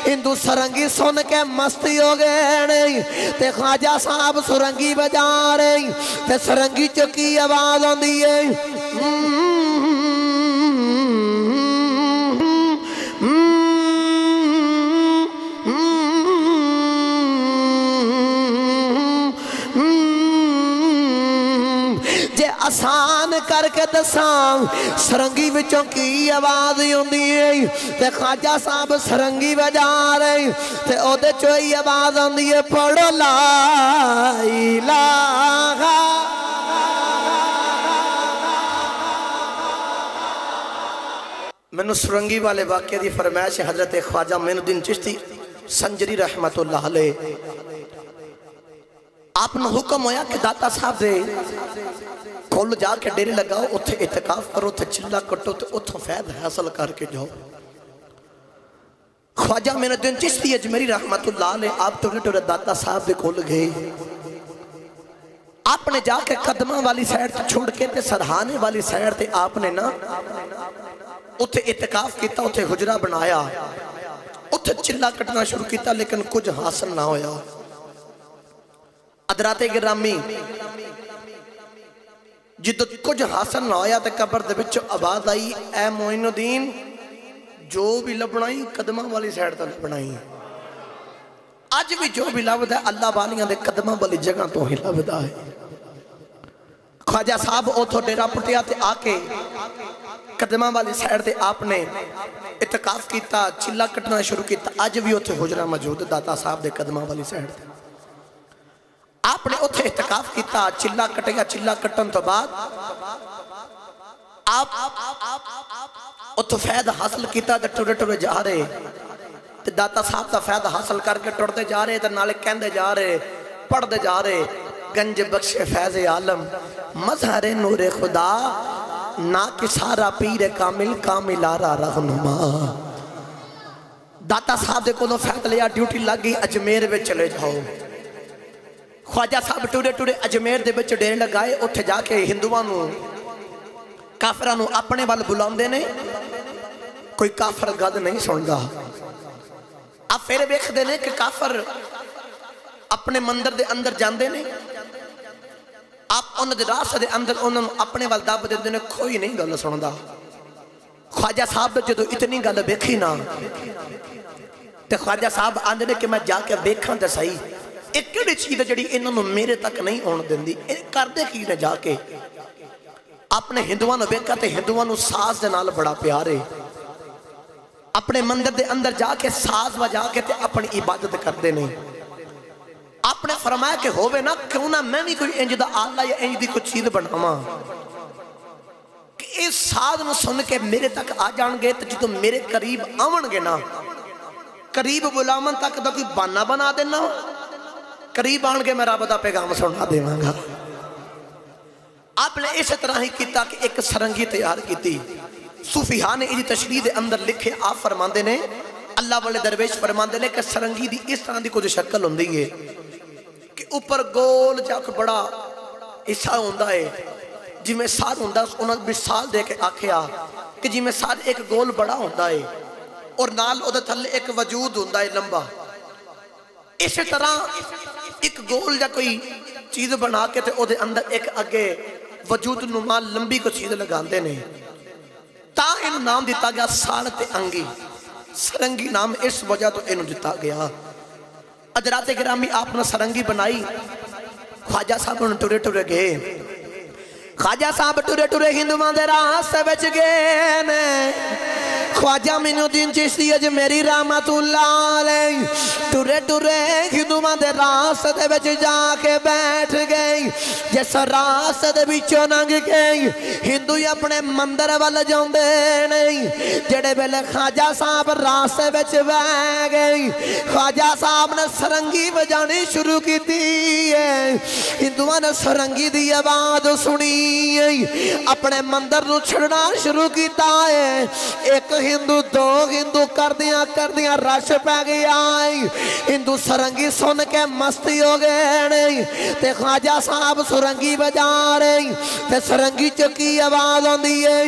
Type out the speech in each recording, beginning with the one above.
हिंदू सरंगी सुन के मस्ती हो गए नहीं ते ख्वाजा साहब सुरंगी बजा रहे ते सरंगी च की आवाज आती है आसान करके दसा सरंगी विचों की आवाज आती है ते ख्वाजा साहब सरंगी बजा रहे ते ओदे चों ही आवाज आती है पढ़ो ला इलाहा। मैनू सुरंगी वाले वाक़े की फरमाइश हजरत ख्वाजा मोइनुद्दीन चिश्ती संजरी रहमतुल्लाह अलैह आपने हुक्म होया कि दाता साहब दे कोल जाके डेरे लगाओ उत्थे इतकाफ करो ते चिल्ला कटो ते उथों फैद हासिल करके जाओ। ख्वाजा मोइनुद्दीन चिश्ती अजमेरी रहमतुल्लाह अलैह आप टुरे टुरे दाता साहब दे कोल गए आपने जाके कदमां वाली साइड ते छोड़ के ते सरहाने वाली साइड ते आपने ना उत्थे इतकाफ किया उत्थे हुजरा बनाया उत्थे चिल्ला कटना शुरू किया लेकिन कुछ हासिल ना होया। अदराते गिरामी जिदों कुछ हासिल ना होया तो कबर दे विच आवाज आई ए मोइनुद्दीन जो भी लभना ही कदमां वाली साइड तो लभना ही। अज भी जो भी लभदा अल्लाह वालियां दे कदमां वाली जगह तो ही लभदा है। ख्वाजा साहब उथों डेरा पुटिया ते आके कदमां वाली साइड ते आपने इतकाफ किया चिल्ला कटना शुरू किया। अज भी उत्थे हुजरा मौजूद दाता साहब दे कदमां वाली साइड ते आपने उत्थे इतकाफ किया चिल्ला कटिया। चिल्ला कटन तो बाद आप उत्थे फैद हासिल किया ते टुरे टुरे जा रहे ते दाता साहब का फैद हासिल करके टुरते जा रहे ते नाले कहंदे जा रहे पढ़ते जा रहे गंज बख्शे फैज़ आलम मज़हरे नूरे खुदा ना कि सारा पीर कामिल कामिलारा रहनुमा। दाता साहब दे कोलों फैद लिया ड्यूटी लग गई अजमेर में चले जाओ। ख्वाजा साहब टुरे टुरे अजमेर दे विच डेरे लगाए उत्थे जाके हिंदुआं नूं काफरां नूं अपने वल बुलाउंदे ने कोई काफर गल नहीं सुनदा। आप फिर वेखदे ने कि काफर अपने मंदिर दे अंदर जांदे ने आप उन्हां दे रास्ते दे अंदर उन्हां नूं अपने वल दब दिंदे ने कोई नहीं गल सुनदा। ख्वाजा साहब जदों इतनी गल वेखी ना ते ख्वाजा साहब आंदे ने कि मैं जाके वेखां ते सही एक किहड़ी चीज जिहड़ी इन्हां मेरे तक नहीं आउण दिंदी करदे की ने जाके। अपने हिंदुआं नूं वेखा ते हिंदुआं नूं साज दे नाल बड़ा प्यार है। अपने मंदिर दे अंदर जाके साज वजा के ते अपनी इबादत करते नहीं। आपने फरमाया कि होवे ना क्यों ना मैं भी कोई इंज दा आला या इंज दी कोई चीज बनावा कि इस साज नूं सुन के मेरे तक आ जाणगे ते जदों मेरे करीब आवणगे ना करीब बुलावन तक दा कोई बहाना बना देना करीब आन के मैं रब का पैगाम सुना देवांगा। आपने इस तरह ही किया कि एक सरंगी तैयार की। सूफिया ने इस तशरीह के अंदर लिखे आप फरमाते ने अल्लाह वाले दरवेश फरमाते ने कि सरंगी की इस तरह की कुछ शक्ल होंगी है कि ऊपर गोल जाक बड़ा हिस्सा होंदा है जिमें सार होंदा उन्होंने मिसाल दे के आखिया कि जिमें सार एक गोल बड़ा होंदा है और नाल उहदे थल्ले एक वजूद होंदा है लंबा। इस तरह एक गोल या कोई चीज बना के ते ओदे अंदर एक अगे वजूद नुमा लंबी को चीज लगाते ने ता इन्हू नाम दिता गया साल ते अंगी। सरंगी नाम इस वजह तो इन्हू दिता गया। अजराते गिरामी आपने सरंगी बनाई। ख्वाजा साहब टुरे टुरे गए। ख्वाजा साहब टुरे टुरे हिंदुआं दे रास्ते विच गए ने। ख्वाजा मोइनुद्दीन चिश्ती अजमेरी रहमतुल्लाह अलैह टुरे टुरे हिंदुआं दे रास्ते विच जाके बैठ गए। जिस रास्ते दे विचों लंघ के हिंदू अपने मंदिर वल जांदे नहीं जेड़े वेले ख्वाजा साहब रास्ते विच बह गए ख्वाजा साहब ने सरंगी बजानी शुरू की है। हिंदुआं ने सरंगी दी आवाज सुनी अपने मंदिर नूं छड़ना शुरू किया है। एक हिंदू दो हिंदू करदियां करदियां रश पै गया। हिंदू सरंगी सुन के मस्ती हो गए नहीं ते ख्वाजा साहब सरंगी बजा रहे ते सरंगी च की आवाज आती है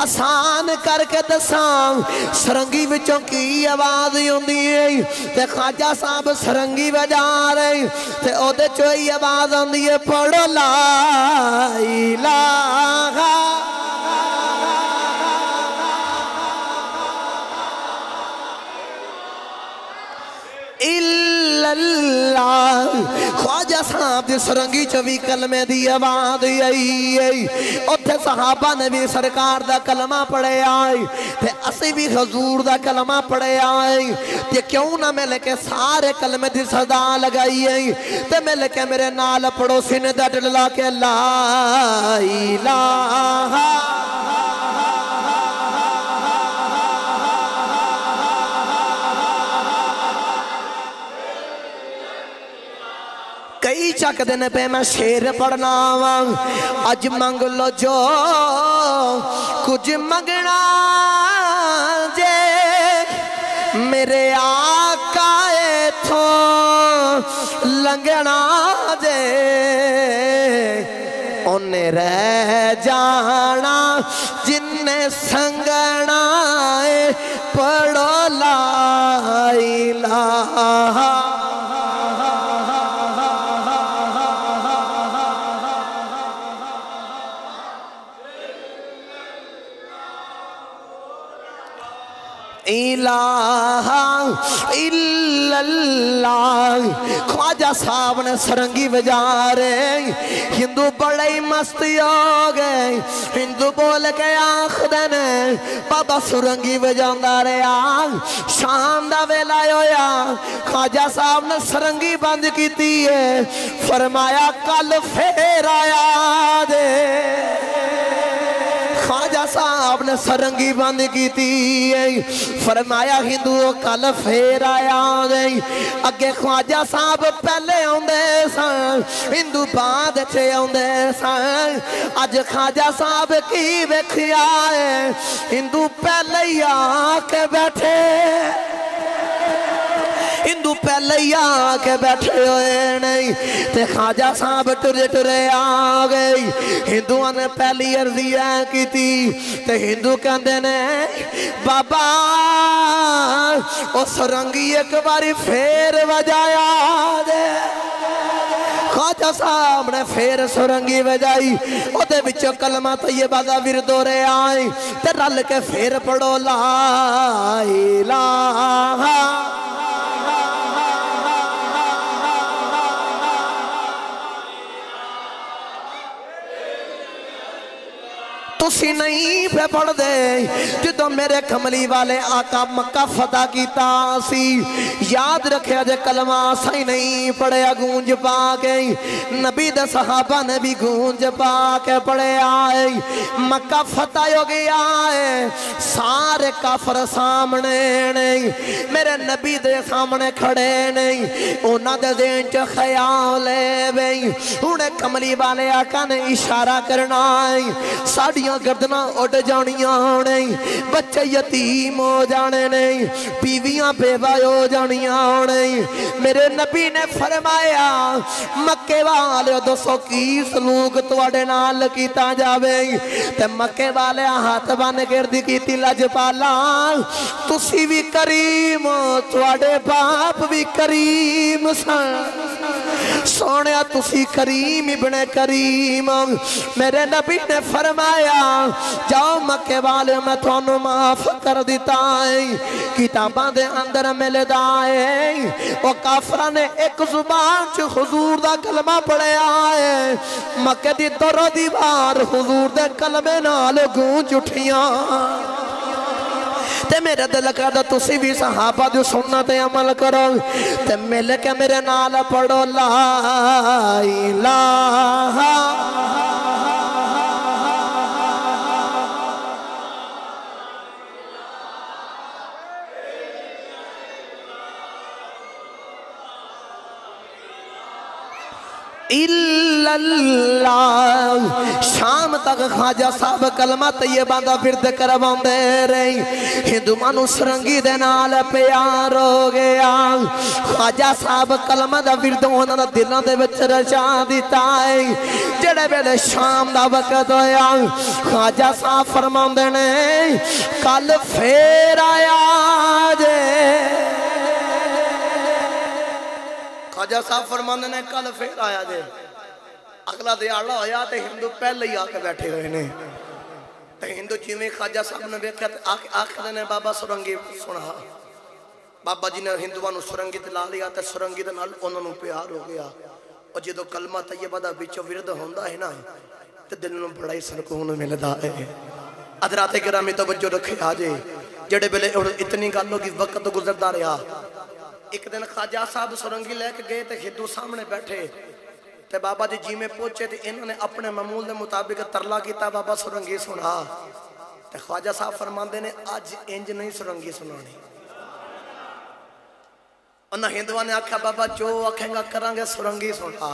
आसान करके दसां सरंगी विचों की आवाज आउंदी है ते ख्वाजा साहब सरंगी बजा रहे ते ओदे चों ही आवाज आउंदी है पढ़ो ला इलाहा इल्लल्लाह। ख्वाजा साहब दी सरंगी च भी कलमे दी आवाज आई उत्थे सहाबा ने भी सरकार दा कलमा पढ़िया ते असी भी हजूर दा कलमा पढ़िया ते क्यों ना मिल के सारे कलमे दी सदा लगाई ते मिल के मेरे नाल पड़ोसी ने डट ला के ला इलाहा कई चकते ने पे मैं शेर पढ़ना वा अज मंग लो जो कुछ मंगना जे मेरे आका इथों लंघना जे उन्हें रह जाना जिन्ने संगना पढ़ो ला इलाहा इलाहा इल्लल्लाह। ख्वाजा साहब ने सरंगी बजा रहे हिंदू बड़े ही मस्त हो गए हिंदू बोल के आखदे ने बाबा सुरंगी बजांदा रहा शाम दा वेला होया ख्वाजा साहब ने सरंगी बंद की है फरमाया कल फेर आया दे ख्वाजा साहब ने सरंगी बंद की फरमाया हिंदू कल फेर आया अगे ख्वाजा साहब पहले आउंदे सन हिंदू बाद च आउंदे सन अज ख्वाजा साहब की वेखिया हिंदू पहले ही आके बैठे हिंदू पहले ही आके बैठे हुए नहीं ते ख्वाजा साहब टुरे टुरे आ गए हिंदुआ ने पहली अर्जी की ते हिंदू कहते ने बाबा ओ सुरंगी एक बारी फेर बजाया दे ख्वाजा साहब ने फिर सुरंगी बजाई ओदे विचों कलमा तैयबा दा विरदो रे आए ते रल के फिर पढ़ो ला इलाहा तुसी नहीं पे पढ़ दे जो मेरे कमली वाले आका मक्का फतह किया सी याद रखे जे कलमा सही नहीं पढ़िया गूंज पा के नबी दे सहाबा ने भी गूंज पा के पढ़े आए मक्का फतह हो गया है सारे काफर सामने नहीं मेरे नबी दे सामने खड़े नहीं उन्होंने दे देन च ख्याल है हुणे कमली वाले आका ने इशारा करना है साड़ियां गर्दना उड़ जानियां नहीं बच्चे यतीम हो जाने नहीं बीवियां बेवा हो जानियां नहीं मेरे नबी ने फरमाया मक्के वाले दसो की सलूक तुहाडे नाल कीता जावे ते मक्के वाले हाथ बन के अर्ज कीती लजपाला तुसी भी करीम तुहाडे बाप भी करीम सन सोने तुसी करीम इब्ने करीम मेरे नबी ने फरमाया जाओ मक्के वाले मैं थानू माफ कर दिता है किताबां दे अंदर मिलदा है वो काफरा ने एक जुबान च हुजूर दा कलमा पढ़िया है मक्के दी दोरो दीवार हुजूर दे कलमे नाल गूंज उठियां ते मेरे दिल करदा तुसी भी सहाबा दी सुन्नत ते अमल करो ते मिल के मेरे नाल पढ़ो ला इलाहा इल्लल्लाह इल्लल्लाह। शाम तक ख्वाजा साहब कलमा तैयबा दा विरद करवांदे रहे। हिंदुआं नूं सरंगी दे नाल प्यार हो गया। ख्वाजा साहब कलमा दा विरद उन्हां दे दिलां दे विच रचा दिता है। जेड़े वेले शाम दा वक्त होया ख्वाजा साहब फरमांदे ने कल फेर आया जे। ख्वाजा साहब फरमांदे ने कल फिर आया जे। अगला दिहाड़ा होया तो हिंदू पहले ही आके बैठे हुए ने। तो हिंदू जिमें ख्वाजा साहब ने देखा आखिर ने बाबा सुरंगी सुना। बाबा जी ने हिंदुओं सुरंगी ला लिया तो सुरंगी दे नाल उन्होंने प्यार हो गया। और जो कलमा तैयबा दा विचों विरद होंदा है ना तो दिल नूं बड़ा ही सुकून मिलता है। हज़रात गिरामी तवज्जो रखे आजे। जेड़े वेले इतनी गल होगी वक्त गुजरता रहा। एक दिन ख्वाजा साहब सुरंगी लैके गए तो हिंदू सामने बैठे तो बाबा जी जिमें पहुंचे तो इन्होंने अपने मामूल के मुताबिक तरला किया बाबा सुरंगी सुना। तो ख्वाजा साहब फरमाते ने अज इंज नहीं सुरंगी सुनानी। उन्होंने हिंदुआ ने आख्या बाबा जो आखेगा करांगे सुरंगी सुना।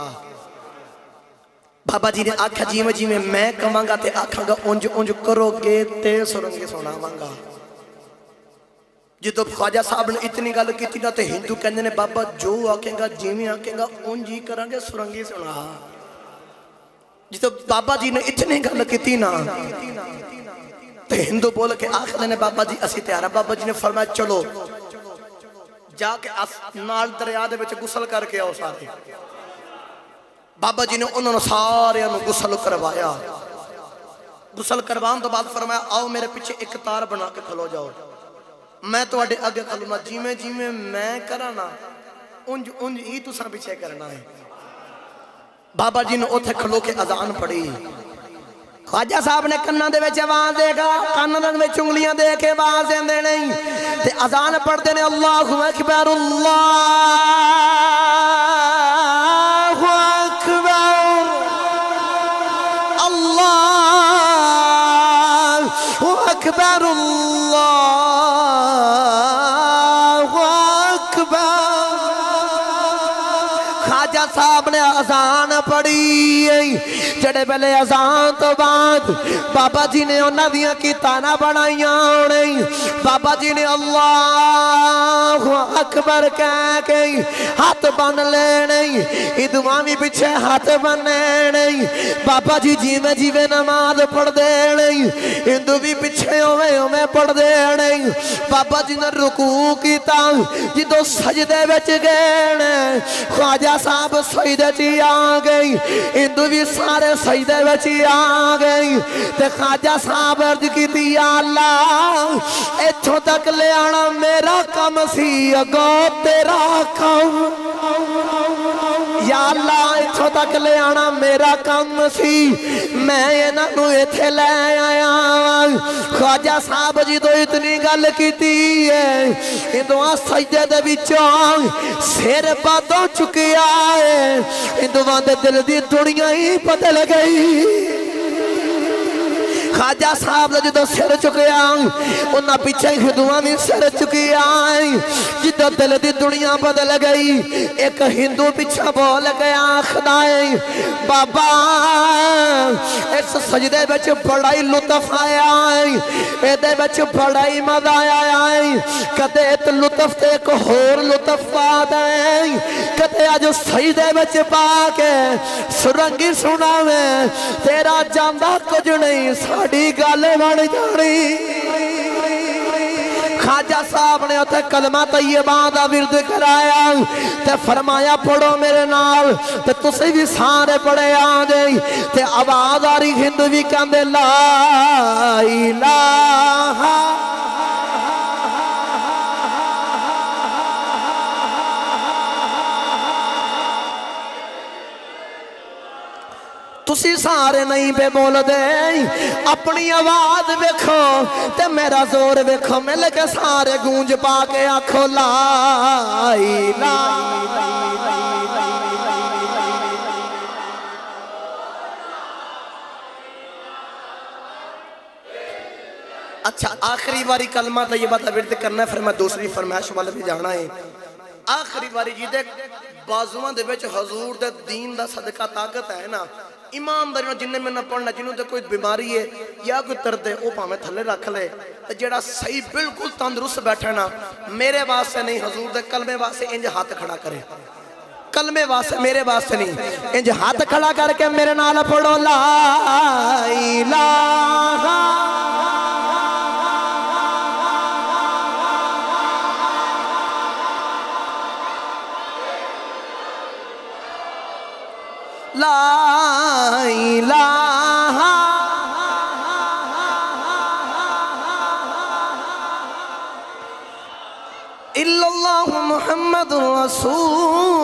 बाबा जी ने आख्या जिमें जिमें मैं कहांगा तो आखांगा उंज उंज करोगे तो सुरंगी सुनावांगा। जो ख्वाजा साहब ने इतनी गल की ना तो हिंदू कहते ने बाबा जो आखेगा जिमें आखेगा उंज ही करांगे सुरंगी सुना। जो बाबा जी ने इतनी गल की ना तो हिंदू बोल के आखिर ने बाबा जी असी तैयार है। बाबा जी ने फरमाया चलो जाके नाल दरिया दे विच गुसल करके आओ सारे। बाबा जी ने उन्होंने सारे गुसल करवाया। गुसल करवाने तो बाद फरमाया आओ मेरे पीछे एक तार बना के खलो जाओ। मैं तुहाडे अगे खलोना जिमें जिमें मैं करा ना उंज उंज ही तुसा पीछे करना है। बाबा जी ने उत्थे खलो के अजान पढ़ी। ख्वाजा साहब ने कन्ना दे विच आवाज देगा कान दे विच उंगलियां दे के आवाज देंदे नहीं ते अजान पढ़दे ने अल्लाहु अकबर अल्लाहु अकबर अल्लाहु अकबर अल्लाहु अकबर। ख्वाजा साहब ने अजान पढ़ी। जड़े पहले अजान तो बाद बाबा जी ने उन्होंने दियां किताना बनाइया नहीं। बाबा जी ने अल्लाहु अकबर कह के हाथ बन लेने। हिंदुआ भी पीछे हाथ बने नहीं। बाबा जी जिमें जिमें नमाज पढ़ते नहीं हिंदू भी पीछे उवें उवें पढ़ते नहीं। बाबा जी ने रुकू किया जो सजदे विच गए ख्वाजा साहब सजदे च आ गई। हिंदू भी सारे सजदे विच आ गई। ते ख्वाजा साहब अर्ज की अल्लाह इत्थों तक ले आना मेरा कम सी अगो तेरा कम। या अल्लाह इत्थों तक ले आना मेरा कम सी मैं इन्हों इत्थे ले आया। ख्वाजा साहब जी तो इतनी गल की है हिंदुआ सजदे दे विचों सिर बातों चुकिया है। हिंदुआ दे दिल दी दुनिया ही बदल गई। ख्वाजा साहब ने जो सिर चुकया उन्हें पीछे हिंदुआ भी सिर चुकिया। जिदो दिल की दुनिया बदल गई एक हिंदू पीछे बोल गया आखदा है बाबा इस सजदे विच बड़ा ही लुत्फ आया है एदे विच बड़ा ही मजा आया है। कदे इस लुत्फ ते एक होर लुत्फ पा दे कदे अज सजदे विच पा के सुरंगी सुनावे तेरा जांदा कुछ नहीं साड़ी गल बन जानी। ख्वाजा साहब ने उत्थे कलमा तैयबा दा विरद कराया ते फरमाया पढ़ो मेरे नाल ते तुसीं भी सारे पढ़े आ जाए ते आवाज आ रही हिंदू भी कहंदे ला इलाहा तुसी सारे नहीं पे बोल दे अपनी आवाज वेखो ते मेरा जोर वेखो मिल के सारे गूंज पा के आखो ला अच्छा आखिरी बारी कलमा तैयबा दा विरद करना फिर मैं दूसरी फरमाइश वाले भी जाना है। आखिरी बारी जिहदे बाजुआं दे विच हजूर दे दीन दा सदका ताकत है ना, ईमानदारी नाल जिन्ने में ना पढ़ना, जिन्हों ते कोई बीमारी है या कोई दर्द है वो भावें थले रख ले, ते जेड़ा सही बिल्कुल तंदुरुस्त बैठा ना, मेरे वास्ते नहीं हजूर दे कलमे वास्ते इंज हाथ खड़ा करे, कलमे वास्ते मेरे वास्ते नहीं, इंज हाथ खड़ा करके मेरे नाल पढ़ो ला इलाहा ला इलाहा इल्लल्लाहु मुहम्मदुर रसूलुल्लाह।